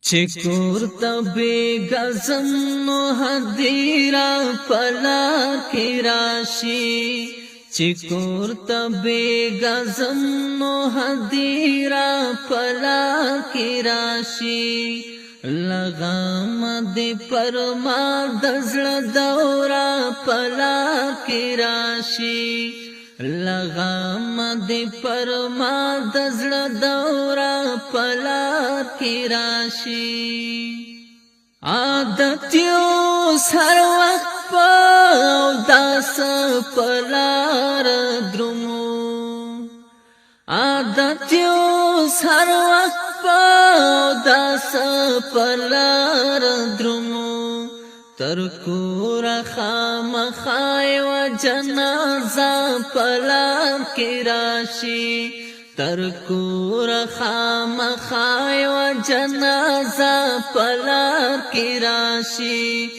چکور تبی گزم نو حدیرا پلا کی راشی چکور تبی گزم نو حدیرا پلا کی راشی لغام دی پرما دزل دورا پلا کی راشی لغام دی پرما دزل دورا پلا کی راشی عادتیو سر وقت پاو داس پلار درمو عادتیو سر وقت پاو داس پلار درمو ترکور خام خای و جنازہ پلار کی راشی ترکور خام خای و جنازہ پلار کی راشی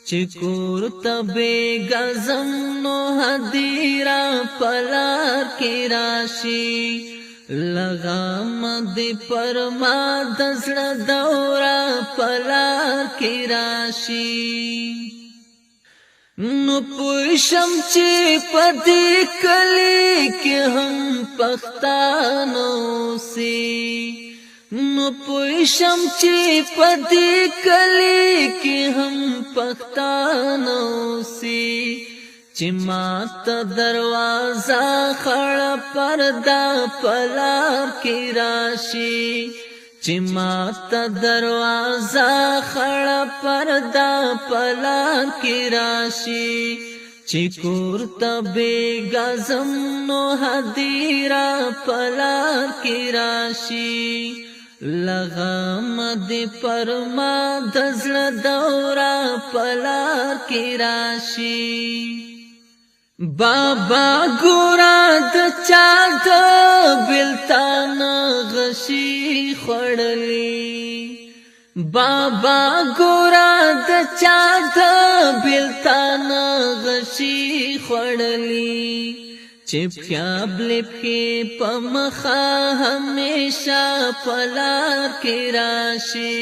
چکور تبی گزم نو حدیرا پلار کی راشی لغام دی پرما دزل دورا پلار کی راشی نو پوشم چی پدی کلی کی ہم پختانو سی نو پوشم چی پدی کلی کی ہم پختانو سی چی مات دروازہ خڑا پردہ پلار کی راشی چی مات دروازہ خڑا پردہ پلار کی راشی چی کور تبی گزم نو حدیرا پلار کی راشی لغام دی پرما دزل دورا پلار کی راشی بابا گورا د چا د بلتان غشی خړلی بابا گورا د چا د بلتان غشی خړلی چپیا بلپ کے پمخا ہمیشہ پلار کی راشی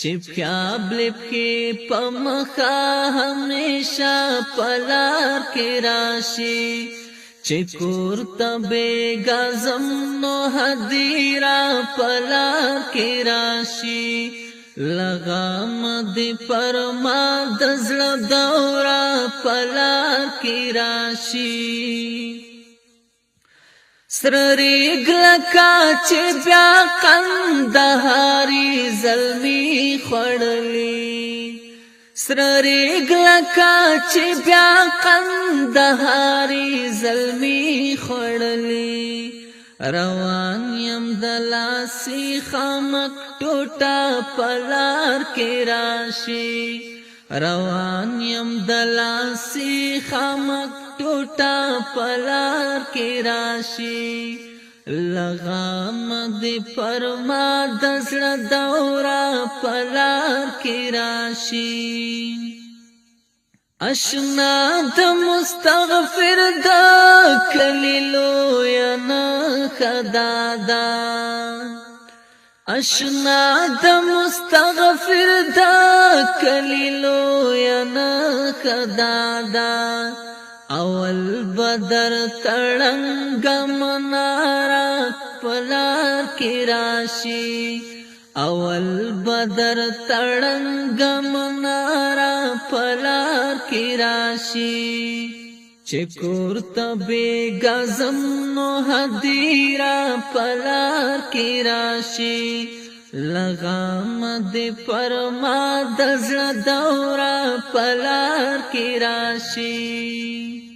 چپیا بلپ کے پمخا ہمیشہ پلار کی راشی چکور تبی گزم نو حدیرا پلار کی راشی لغام دی پرما دزل دورا پلار کی راشی سرری گلکا چی بیا قندهاری زلمی خړلی سرری گلکا چی بیا قندهاری زلمی خړلی روان یم دلاسی خامک ټوټا پلار کی راشی روان یم دلاسی خامک ټوټا پلار کی راشی لغام دی پرما دزل دورا پلار کی راشی اشنا د مستغفر دا کلیلو ینا خدادا اشنا د مستغفر دا کلیلو ینا خدادا اول بدر تڑنگ منارا پلار کی راشی اول بدر تڑنگ منارا پلار کی راشی چکور تبی گزم نو حدیرا پلار کی راشی لغام دی پرما دزل دورا پلار کی راشی